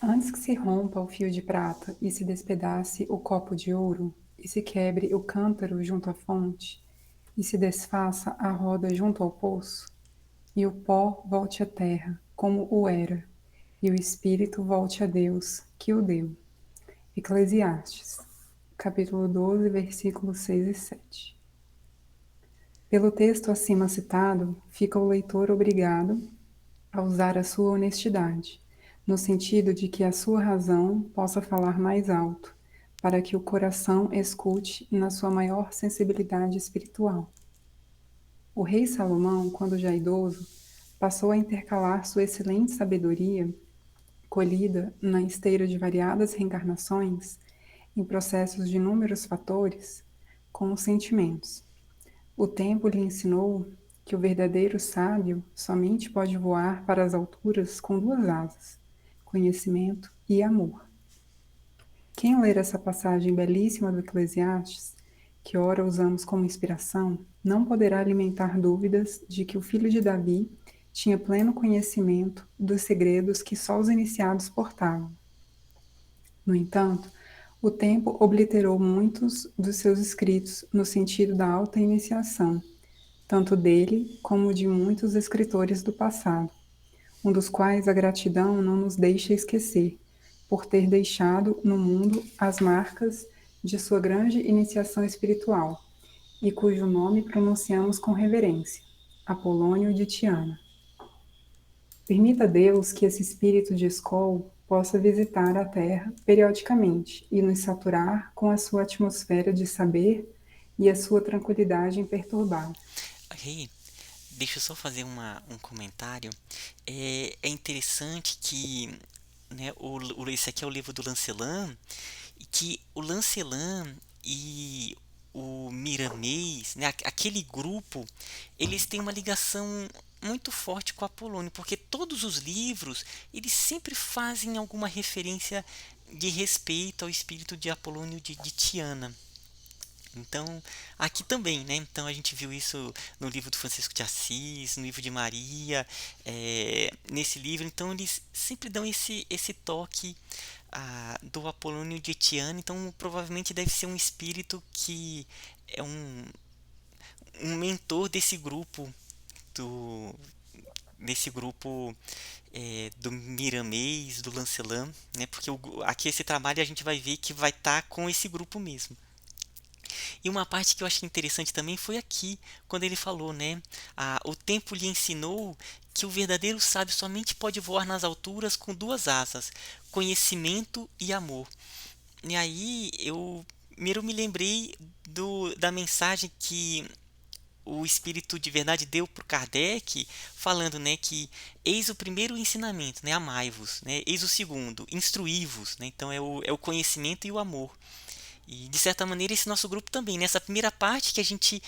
Antes que se rompa o fio de prata e se despedace o copo de ouro, e se quebre o cântaro junto à fonte, e se desfaça a roda junto ao poço, e o pó volte à terra, como o era, e o espírito volte a Deus, que o deu. Eclesiastes, capítulo 12, versículos 6 e 7. Pelo texto acima citado, fica o leitor obrigado a usar a sua honestidade, no sentido de que a sua razão possa falar mais alto, para que o coração escute na sua maior sensibilidade espiritual. O rei Salomão, quando já idoso, passou a intercalar sua excelente sabedoria, colhida na esteira de variadas reencarnações, em processos de inúmeros fatores, com os sentimentos. O tempo lhe ensinou que o verdadeiro sábio somente pode voar para as alturas com duas asas: conhecimento e amor. Quem ler essa passagem belíssima do Eclesiastes, que ora usamos como inspiração, não poderá alimentar dúvidas de que o filho de Davi tinha pleno conhecimento dos segredos que só os iniciados portavam. No entanto, o tempo obliterou muitos dos seus escritos no sentido da alta iniciação, tanto dele como de muitos escritores do passado, um dos quais a gratidão não nos deixa esquecer, por ter deixado no mundo as marcas de sua grande iniciação espiritual, e cujo nome pronunciamos com reverência, Apolônio de Tiana. Permita Deus que esse espírito de Skol possa visitar a Terra periodicamente e nos saturar com a sua atmosfera de saber e a sua tranquilidade imperturbável. Rei, deixa eu só fazer um comentário. É interessante que, né, esse aqui é o livro do Lancelin, e que o Lancelin e o Miramês, né, aquele grupo, eles têm uma ligação muito forte com Apolônio, porque todos os livros, eles sempre fazem alguma referência de respeito ao espírito de Apolônio de Tiana. Então, aqui também, né? Então a gente viu isso no livro do Francisco de Assis, no livro de Maria, nesse livro. Então eles sempre dão esse toque do Apolônio de Tiana. Então provavelmente deve ser um espírito que é um mentor do desse grupo do Miramês, do Lancelin, né? Porque aqui esse trabalho a gente vai ver que vai estar com esse grupo mesmo. E uma parte que eu achei interessante também foi aqui, quando ele falou, né? O tempo lhe ensinou que o verdadeiro sábio somente pode voar nas alturas com duas asas, conhecimento e amor. E aí eu primeiro me lembrei da mensagem que o Espírito de Verdade deu para Kardec, falando, né, que eis o primeiro ensinamento, né, amai-vos, né, eis o segundo, instruí-vos, né, então é o conhecimento e o amor. E de certa maneira esse nosso grupo também, nessa primeira parte que a gente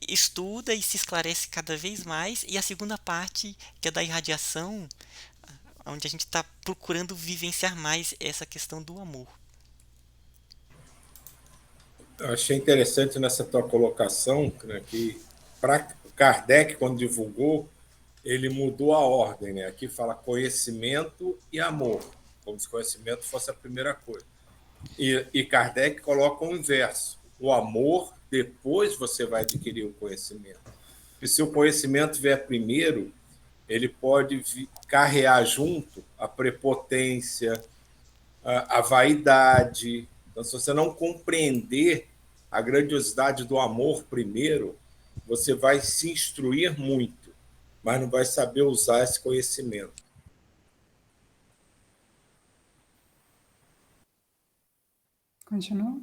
estuda e se esclarece cada vez mais, e a segunda parte que é da irradiação, onde a gente está procurando vivenciar mais essa questão do amor. Eu achei interessante nessa tua colocação, né, que para Kardec, quando divulgou, ele mudou a ordem. Né? Aqui fala conhecimento e amor, como se conhecimento fosse a primeira coisa. E Kardec coloca o inverso. O amor, depois você vai adquirir o conhecimento. E se o conhecimento vier primeiro, ele pode carrear junto a prepotência, a vaidade. Então, se você não compreender a grandiosidade do amor primeiro, você vai se instruir muito, mas não vai saber usar esse conhecimento. Continua?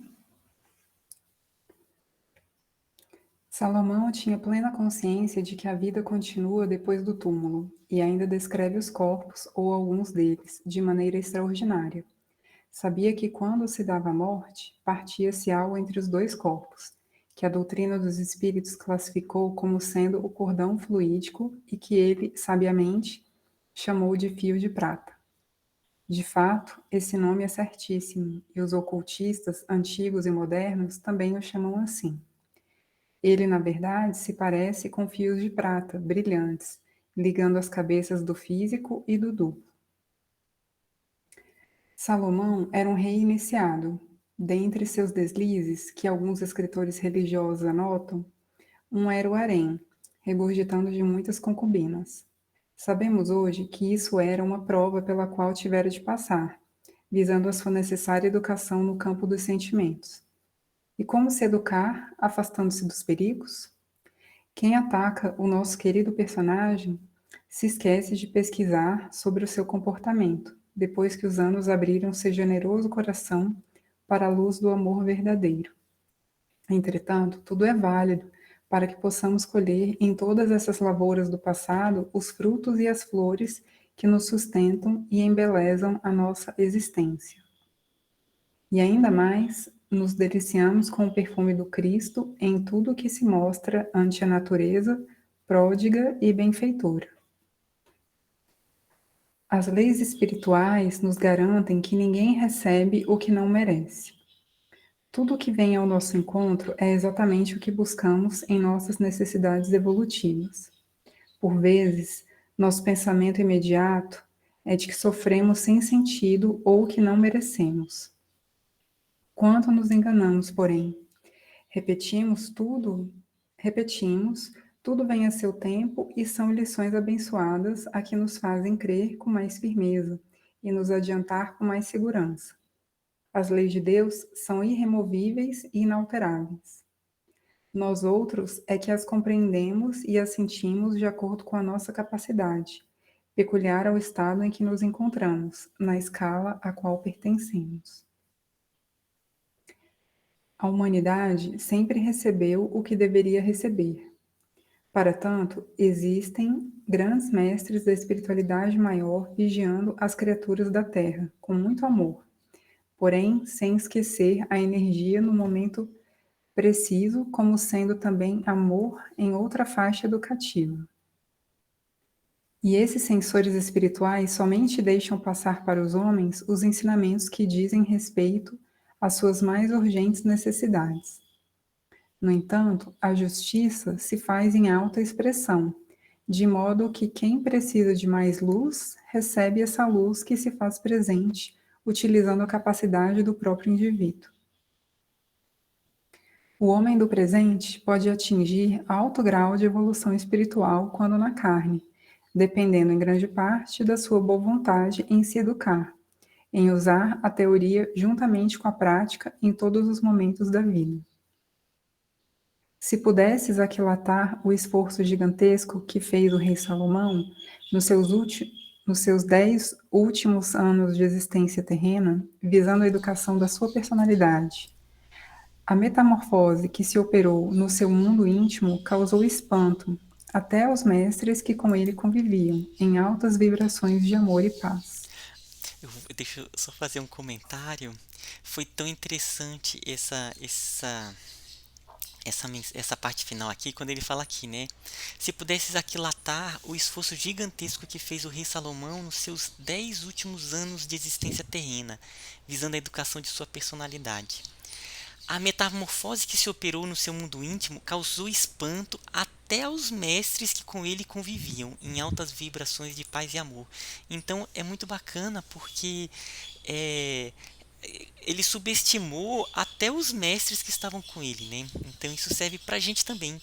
Salomão tinha plena consciência de que a vida continua depois do túmulo, e ainda descreve os corpos, ou alguns deles, de maneira extraordinária. Sabia que quando se dava a morte, partia-se algo entre os dois corpos, que a doutrina dos espíritos classificou como sendo o cordão fluídico e que ele, sabiamente, chamou de fio de prata. De fato, esse nome é certíssimo, e os ocultistas, antigos e modernos, também o chamam assim. Ele, na verdade, se parece com fios de prata, brilhantes, ligando as cabeças do físico e do duplo. Salomão era um rei iniciado. Dentre seus deslizes, que alguns escritores religiosos anotam, um era o harém, regurgitando de muitas concubinas. Sabemos hoje que isso era uma prova pela qual tivera de passar, visando a sua necessária educação no campo dos sentimentos. E como se educar, afastando-se dos perigos? Quem ataca o nosso querido personagem se esquece de pesquisar sobre o seu comportamento, depois que os anos abriram seu generoso coração para a luz do amor verdadeiro. Entretanto, tudo é válido para que possamos colher em todas essas lavouras do passado os frutos e as flores que nos sustentam e embelezam a nossa existência. E ainda mais, nos deliciamos com o perfume do Cristo em tudo o que se mostra ante a natureza, pródiga e benfeitora. As leis espirituais nos garantem que ninguém recebe o que não merece. Tudo o que vem ao nosso encontro é exatamente o que buscamos em nossas necessidades evolutivas. Por vezes, nosso pensamento imediato é de que sofremos sem sentido ou que não merecemos. Quanto nos enganamos, porém. Repetimos, tudo vem a seu tempo e são lições abençoadas a que nos fazem crer com mais firmeza e nos adiantar com mais segurança. As leis de Deus são irremovíveis e inalteráveis. Nós outros é que as compreendemos e as sentimos de acordo com a nossa capacidade, peculiar ao estado em que nos encontramos, na escala a qual pertencemos. A humanidade sempre recebeu o que deveria receber. Para tanto, existem grandes mestres da espiritualidade maior vigiando as criaturas da Terra, com muito amor, porém sem esquecer a energia no momento preciso, como sendo também amor em outra faixa educativa. E esses sensores espirituais somente deixam passar para os homens os ensinamentos que dizem respeito às suas mais urgentes necessidades. No entanto, a justiça se faz em alta expressão, de modo que quem precisa de mais luz recebe essa luz que se faz presente, utilizando a capacidade do próprio indivíduo. O homem do presente pode atingir alto grau de evolução espiritual quando na carne, dependendo em grande parte da sua boa vontade em se educar, em usar a teoria juntamente com a prática em todos os momentos da vida. Se pudesses aquilatar o esforço gigantesco que fez o rei Salomão nos seus 10 últimos anos de existência terrena, visando a educação da sua personalidade, a metamorfose que se operou no seu mundo íntimo causou espanto até aos mestres que com ele conviviam, em altas vibrações de amor e paz. Deixa eu só fazer um comentário. Foi tão interessante essa parte final aqui, quando ele fala aqui, né? Se pudesses aquilatar o esforço gigantesco que fez o rei Salomão nos seus 10 últimos anos de existência terrena, visando a educação de sua personalidade. A metamorfose que se operou no seu mundo íntimo causou espanto até aos mestres que com ele conviviam, em altas vibrações de paz e amor. Então é muito bacana porque ele subestimou até os mestres que estavam com ele, né? Então isso serve pra gente também,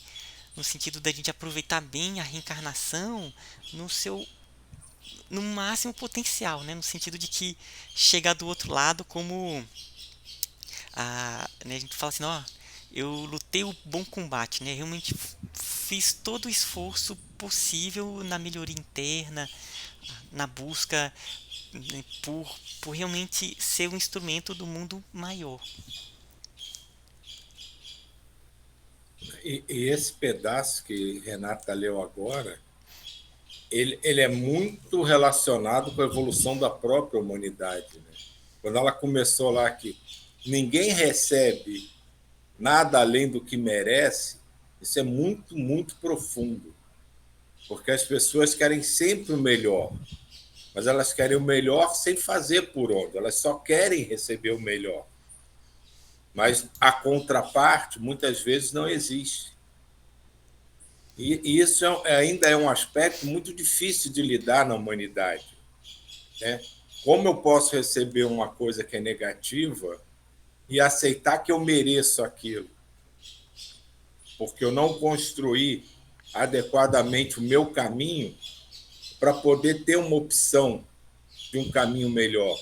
no sentido da gente aproveitar bem a reencarnação no máximo potencial, né? No sentido de que chegar do outro lado como né, a gente fala assim, ó, eu lutei o bom combate, né? Realmente fiz todo o esforço possível na melhoria interna, na busca, né, por realmente ser um instrumento do mundo maior. E esse pedaço que Renata leu agora, ele é muito relacionado com a evolução da própria humanidade. Né? Quando ela começou lá que ninguém recebe nada além do que merece, isso é muito, muito profundo. Porque as pessoas querem sempre o melhor, mas elas querem o melhor sem fazer por onde, elas só querem receber o melhor. Mas a contraparte, muitas vezes, não existe. E isso ainda é um aspecto muito difícil de lidar na humanidade. Né? Como eu posso receber uma coisa que é negativa e aceitar que eu mereço aquilo? Porque eu não construí adequadamente o meu caminho para poder ter uma opção de um caminho melhor.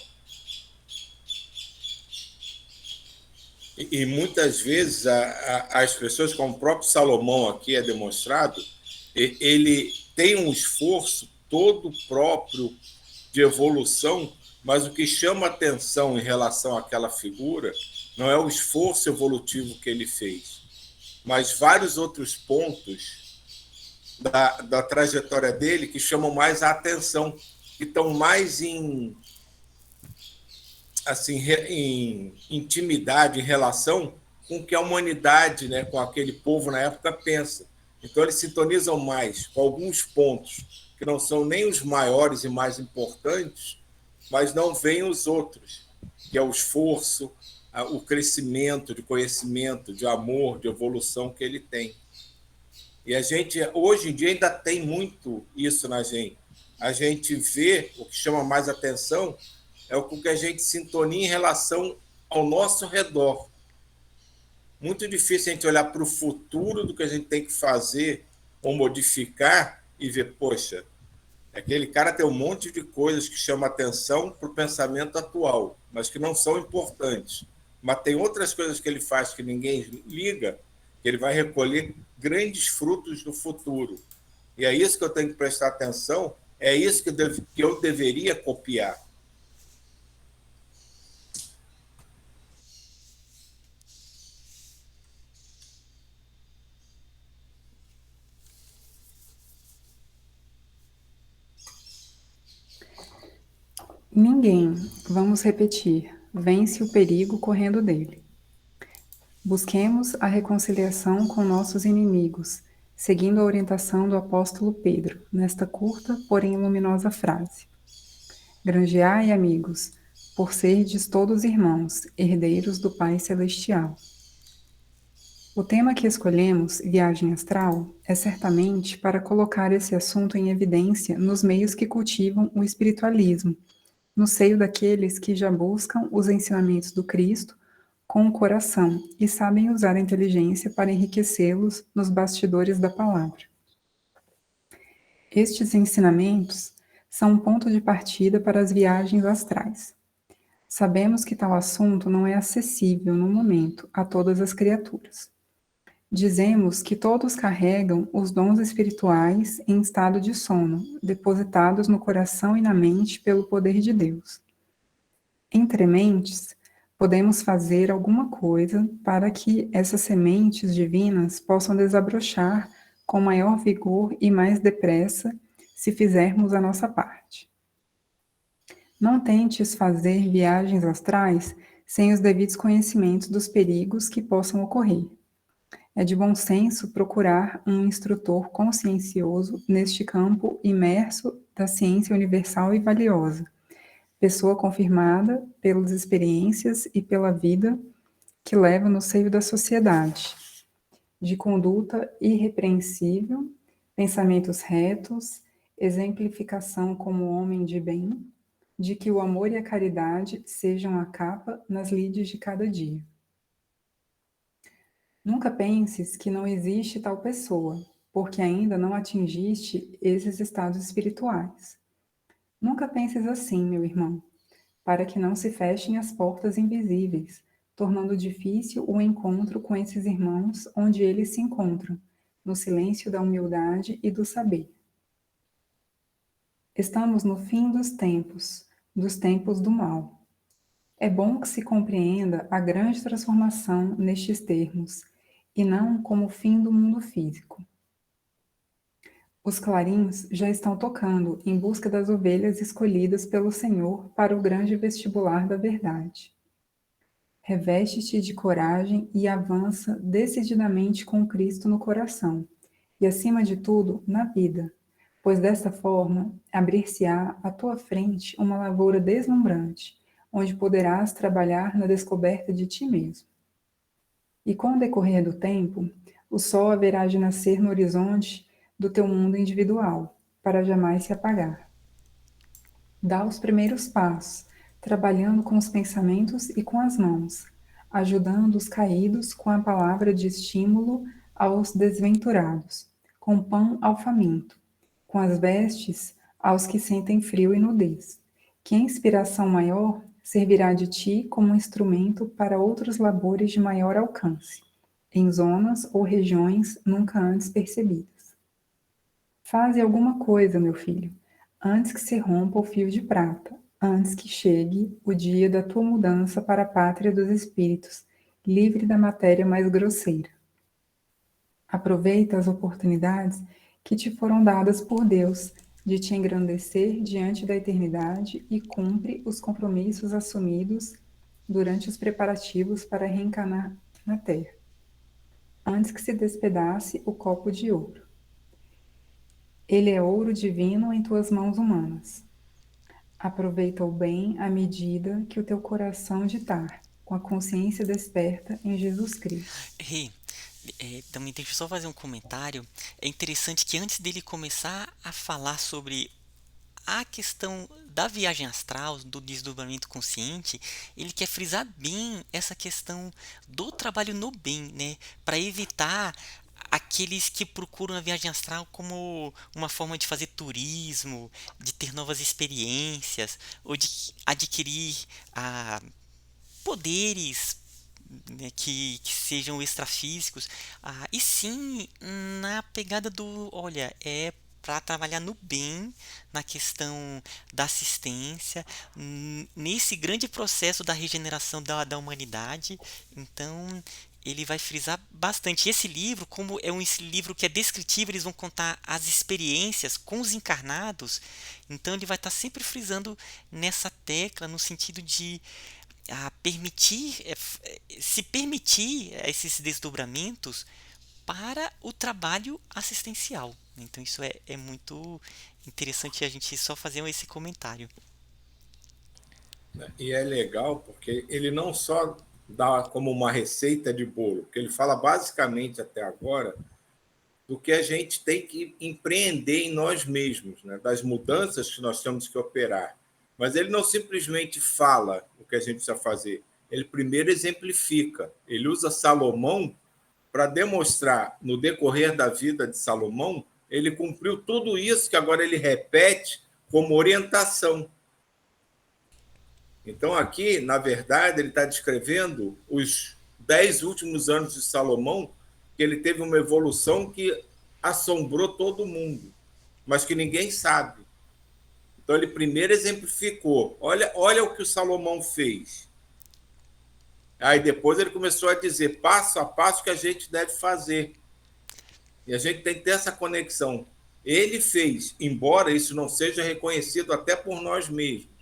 E muitas vezes as pessoas, como o próprio Salomão aqui é demonstrado, ele tem um esforço todo próprio de evolução, mas o que chama atenção em relação àquela figura não é o esforço evolutivo que ele fez, mas vários outros pontos da trajetória dele que chamam mais a atenção, que estão mais em assim, em intimidade, em relação com o que a humanidade, né, com aquele povo na época pensa. Então eles sintonizam mais com alguns pontos que não são nem os maiores e mais importantes, mas não veem os outros, que é o esforço, o crescimento de conhecimento, de amor, de evolução que ele tem. E a gente, hoje em dia, ainda tem muito isso na gente. A gente vê, o que chama mais atenção é o que a gente sintonia em relação ao nosso redor. Muito difícil a gente olhar para o futuro do que a gente tem que fazer ou modificar e ver, poxa, aquele cara tem um monte de coisas que chamam atenção para o pensamento atual, mas que não são importantes. Mas tem outras coisas que ele faz que ninguém liga, que ele vai recolher grandes frutos no futuro. E é isso que eu tenho que prestar atenção, é isso que eu deveria copiar. Ninguém, vamos repetir, vence o perigo correndo dele. Busquemos a reconciliação com nossos inimigos, seguindo a orientação do apóstolo Pedro, nesta curta, porém luminosa frase. Granjeai, amigos, por serdes todos irmãos, herdeiros do Pai Celestial. O tema que escolhemos, viagem astral, é certamente para colocar esse assunto em evidência nos meios que cultivam o espiritualismo, no seio daqueles que já buscam os ensinamentos do Cristo com o coração e sabem usar a inteligência para enriquecê-los nos bastidores da palavra. Estes ensinamentos são um ponto de partida para as viagens astrais. Sabemos que tal assunto não é acessível no momento a todas as criaturas. Dizemos que todos carregam os dons espirituais em estado de sono, depositados no coração e na mente pelo poder de Deus. Entre mentes, podemos fazer alguma coisa para que essas sementes divinas possam desabrochar com maior vigor e mais depressa, se fizermos a nossa parte. Não tentes fazer viagens astrais sem os devidos conhecimentos dos perigos que possam ocorrer. É de bom senso procurar um instrutor consciencioso neste campo imerso da ciência universal e valiosa, pessoa confirmada pelas experiências e pela vida que leva no seio da sociedade, de conduta irrepreensível, pensamentos retos, exemplificação como homem de bem, de que o amor e a caridade sejam a capa nas lides de cada dia. Nunca penses que não existe tal pessoa, porque ainda não atingiste esses estados espirituais. Nunca penses assim, meu irmão, para que não se fechem as portas invisíveis, tornando difícil o encontro com esses irmãos onde eles se encontram, no silêncio da humildade e do saber. Estamos no fim dos tempos do mal. É bom que se compreenda a grande transformação nestes termos, e não como o fim do mundo físico. Os clarins já estão tocando em busca das ovelhas escolhidas pelo Senhor para o grande vestibular da verdade. Reveste-te de coragem e avança decididamente com Cristo no coração, e acima de tudo, na vida, pois dessa forma abrir-se-á à tua frente uma lavoura deslumbrante, onde poderás trabalhar na descoberta de ti mesmo. E com o decorrer do tempo, o sol haverá de nascer no horizonte do teu mundo individual, para jamais se apagar. Dá os primeiros passos, trabalhando com os pensamentos e com as mãos, ajudando os caídos com a palavra de estímulo aos desventurados, com pão ao faminto, com as vestes aos que sentem frio e nudez. Que a inspiração maior servirá de ti como instrumento para outros labores de maior alcance, em zonas ou regiões nunca antes percebidas. Faze alguma coisa, meu filho, antes que se rompa o fio de prata, antes que chegue o dia da tua mudança para a pátria dos espíritos, livre da matéria mais grosseira. Aproveita as oportunidades que te foram dadas por Deus de te engrandecer diante da eternidade e cumpre os compromissos assumidos durante os preparativos para reencarnar na Terra, antes que se despedace o copo de ouro. Ele é ouro divino em tuas mãos humanas. Aproveita o bem à medida que o teu coração ditar, com a consciência desperta em Jesus Cristo. Rei, também deixa eu só fazer um comentário. É interessante que antes dele começar a falar sobre a questão da viagem astral, do desdobramento consciente, ele quer frisar bem essa questão do trabalho no bem, né? Para evitar aqueles que procuram a viagem astral como uma forma de fazer turismo, de ter novas experiências, ou de adquirir poderes, né, que sejam extrafísicos, e sim na pegada do, olha, é para trabalhar no bem, na questão da assistência, nesse grande processo da regeneração da humanidade. Então, ele vai frisar bastante. E esse livro, como é um livro que é descritivo, eles vão contar as experiências com os encarnados, então ele vai estar sempre frisando nessa tecla, no sentido de se permitir esses desdobramentos para o trabalho assistencial. Então isso é muito interessante a gente só fazer esse comentário. E é legal porque ele não só dá como uma receita de bolo, porque ele fala basicamente até agora do que a gente tem que empreender em nós mesmos, né? Das mudanças que nós temos que operar. Mas ele não simplesmente fala o que a gente precisa fazer, ele primeiro exemplifica. Ele usa Salomão para demonstrar, no decorrer da vida de Salomão, ele cumpriu tudo isso que agora ele repete como orientação. Então, aqui, na verdade, ele está descrevendo os 10 últimos anos de Salomão, que ele teve uma evolução que assombrou todo mundo, mas que ninguém sabe. Então, ele primeiro exemplificou. Olha o que o Salomão fez. Aí depois ele começou a dizer passo a passo que a gente deve fazer. E a gente tem que ter essa conexão. Ele fez, embora isso não seja reconhecido até por nós mesmos.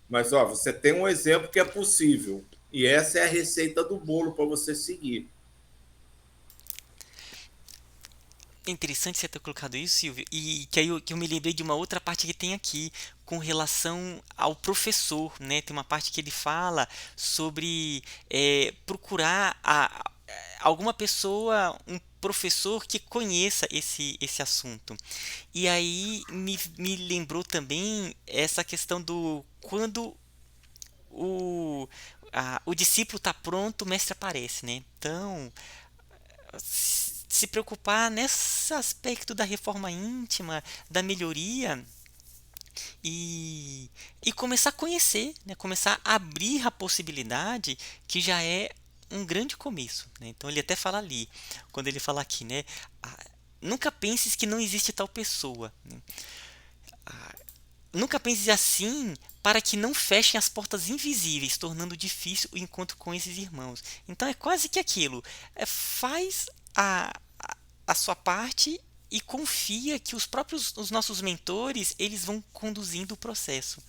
Mas você tem um exemplo que é possível. E essa é a receita do bolo para você seguir. É interessante você ter colocado isso, Silvio, e que eu me lembrei de uma outra parte que tem aqui com relação ao professor, né? Tem uma parte que ele fala sobre procurar alguma pessoa, um professor que conheça esse assunto. E aí me lembrou também essa questão do quando o discípulo está pronto, o mestre aparece, né? Então, se preocupar nesse aspecto da reforma íntima, da melhoria e começar a conhecer, né? Começar a abrir a possibilidade, que já é um grande começo, né? Então ele até fala ali, quando ele fala aqui, né? Nunca penses que não existe tal pessoa, né? Nunca penses assim para que não fechem as portas invisíveis, tornando difícil o encontro com esses irmãos. Então é quase que aquilo. Faz a sua parte e confia que os nossos mentores, eles vão conduzindo o processo.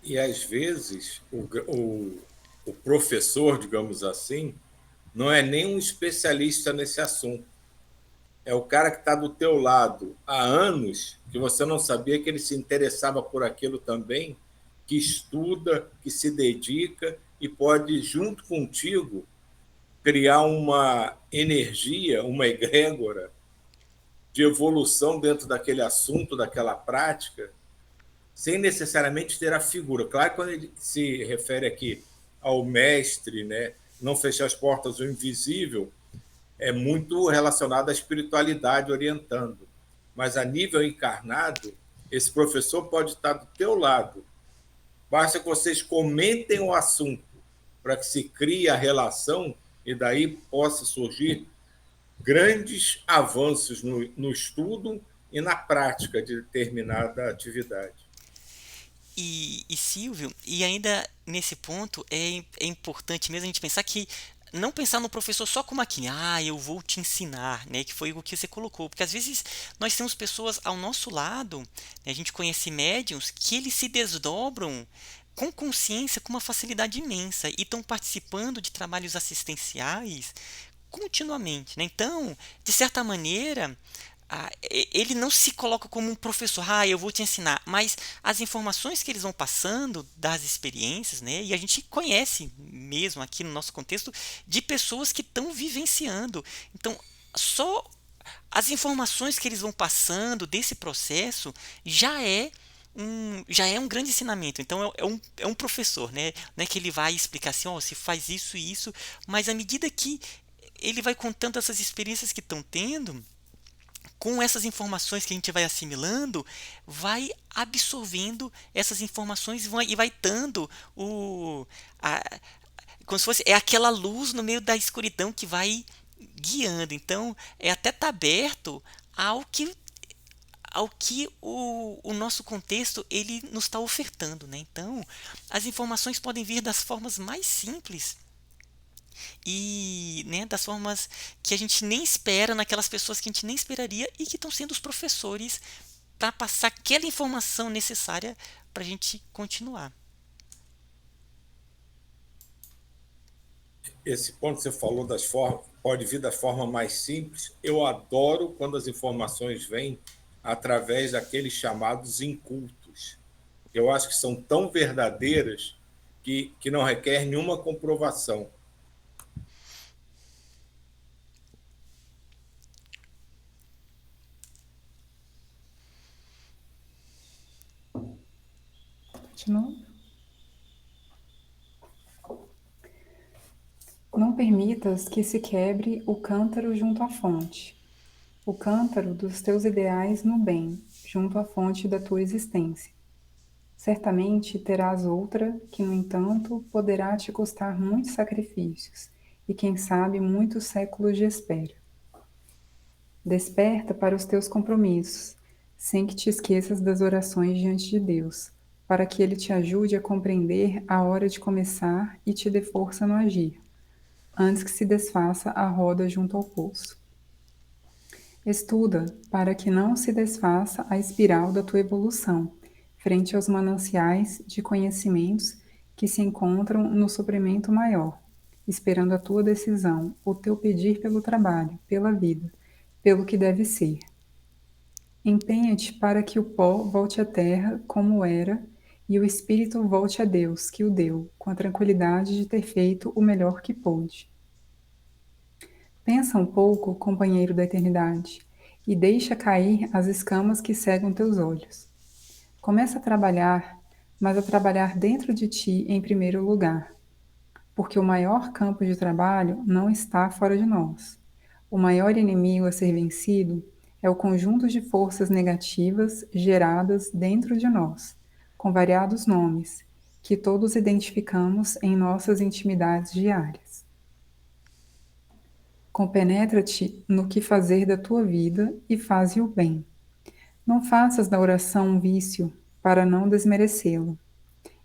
E às vezes o professor, digamos assim, não é nem um especialista nesse assunto. É o cara que está do teu lado há anos, que você não sabia que ele se interessava por aquilo também, que estuda, que se dedica e pode, junto contigo, criar uma energia, uma egrégora de evolução dentro daquele assunto, daquela prática, sem necessariamente ter a figura. Claro que quando ele se refere aqui ao mestre, né, não fechar as portas ao invisível, é muito relacionado à espiritualidade orientando. Mas a nível encarnado, esse professor pode estar do teu lado. Basta que vocês comentem o assunto para que se crie a relação e daí possa surgir grandes avanços no estudo e na prática de determinada atividade. Silvio, e ainda nesse ponto é importante mesmo a gente pensar que não pensar no professor só como aqui, eu vou te ensinar, né, que foi o que você colocou, porque às vezes nós temos pessoas ao nosso lado, né, a gente conhece médiums que eles se desdobram com consciência, com uma facilidade imensa e estão participando de trabalhos assistenciais continuamente, né? Então, de certa maneira, ele não se coloca como um professor, eu vou te ensinar, mas as informações que eles vão passando das experiências, né? E a gente conhece mesmo aqui no nosso contexto de pessoas que estão vivenciando. Então, só as informações que eles vão passando desse processo já é um grande ensinamento. Então é um professor, né? Não é que ele vai explicar assim, se faz isso e isso, mas à medida que ele vai contando essas experiências que estão tendo, com essas informações que a gente vai assimilando, vai absorvendo essas informações e vai dando como se fosse aquela luz no meio da escuridão que vai guiando. Então, até tá aberto ao que o nosso contexto ele nos está ofertando, né? Então, as informações podem vir das formas mais simples e, né, das formas que a gente nem espera, naquelas pessoas que a gente nem esperaria e que estão sendo os professores para passar aquela informação necessária para a gente continuar. Esse ponto que você falou das formas, pode vir da forma mais simples. Eu adoro quando as informações vêm através daqueles chamados incultos. Eu acho que são tão verdadeiras que não requer nenhuma comprovação. Continua. Não permitas que se quebre o cântaro junto à fonte, o cântaro dos teus ideais no bem, junto à fonte da tua existência. Certamente terás outra que, no entanto, poderá te custar muitos sacrifícios e, quem sabe, muitos séculos de espera. Desperta para os teus compromissos, sem que te esqueças das orações diante de Deus, para que Ele te ajude a compreender a hora de começar e te dê força no agir, antes que se desfaça a roda junto ao poço. Estuda para que não se desfaça a espiral da tua evolução, frente aos mananciais de conhecimentos que se encontram no suprimento maior, esperando a tua decisão, o teu pedir pelo trabalho, pela vida, pelo que deve ser. Empenha-te para que o pó volte à terra como era e o espírito volte a Deus, que o deu, com a tranquilidade de ter feito o melhor que pôde. Pensa um pouco, companheiro da eternidade, e deixa cair as escamas que cegam teus olhos. Começa a trabalhar, mas a trabalhar dentro de ti em primeiro lugar, porque o maior campo de trabalho não está fora de nós. O maior inimigo a ser vencido é o conjunto de forças negativas geradas dentro de nós, com variados nomes, que todos identificamos em nossas intimidades diárias. Compenetra-te no que fazer da tua vida e faze o bem. Não faças da oração um vício para não desmerecê-la.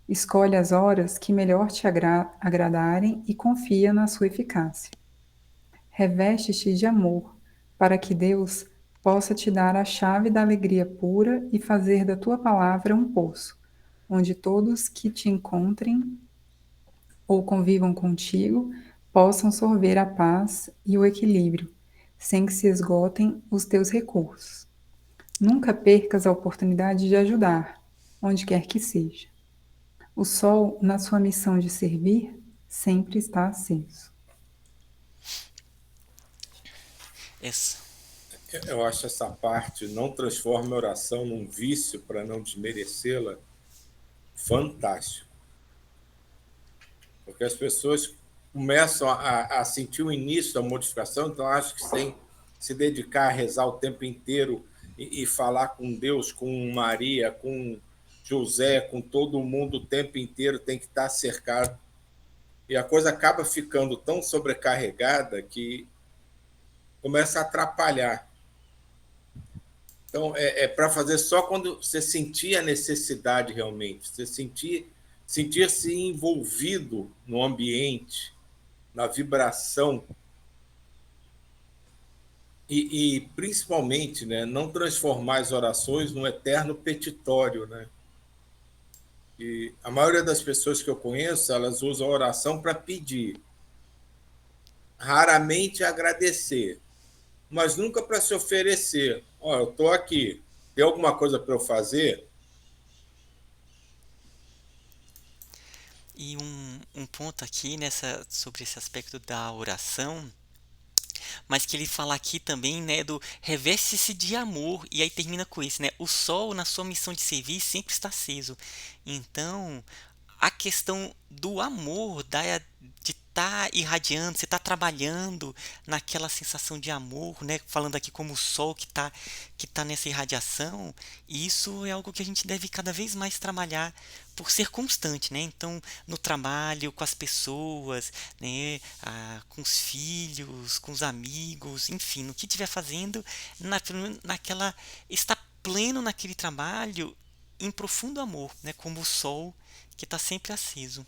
Escolhe as horas que melhor te agradarem e confia na sua eficácia. Reveste-te de amor, para que Deus possa te dar a chave da alegria pura e fazer da tua palavra um poço, onde todos que te encontrem ou convivam contigo possam sorver a paz e o equilíbrio, sem que se esgotem os teus recursos. Nunca percas a oportunidade de ajudar, onde quer que seja. O sol, na sua missão de servir, sempre está aceso. Essa. Eu acho essa parte, não transforme a oração num vício para não desmerecê-la, fantástico. Porque as pessoas começam a sentir o início da modificação, então acho que sem se dedicar a rezar o tempo inteiro e falar com Deus, com Maria, com José, com todo mundo o tempo inteiro, tem que estar cercado. E a coisa acaba ficando tão sobrecarregada que começa a atrapalhar. Então, para fazer só quando você sentir a necessidade realmente, você sentir-se envolvido no ambiente, na vibração, e principalmente, né, não transformar as orações num eterno petitório. Né? E a maioria das pessoas que eu conheço, elas usam a oração para pedir, raramente agradecer, mas nunca para se oferecer. Ó, eu estou aqui, tem alguma coisa para eu fazer? E um ponto aqui sobre esse aspecto da oração, mas que ele fala aqui também, né, do reveste-se de amor, e aí termina com isso, né, o sol na sua missão de servir sempre está aceso. Então, a questão do amor, de estar irradiando, você está trabalhando naquela sensação de amor, né? Falando aqui como o sol que tá nessa irradiação, e isso é algo que a gente deve cada vez mais trabalhar por ser constante, né? Então, no trabalho, com as pessoas, né? Com os filhos, com os amigos, enfim, no que estiver fazendo, naquela, está pleno naquele trabalho, em profundo amor, né? Como o sol que está sempre aceso.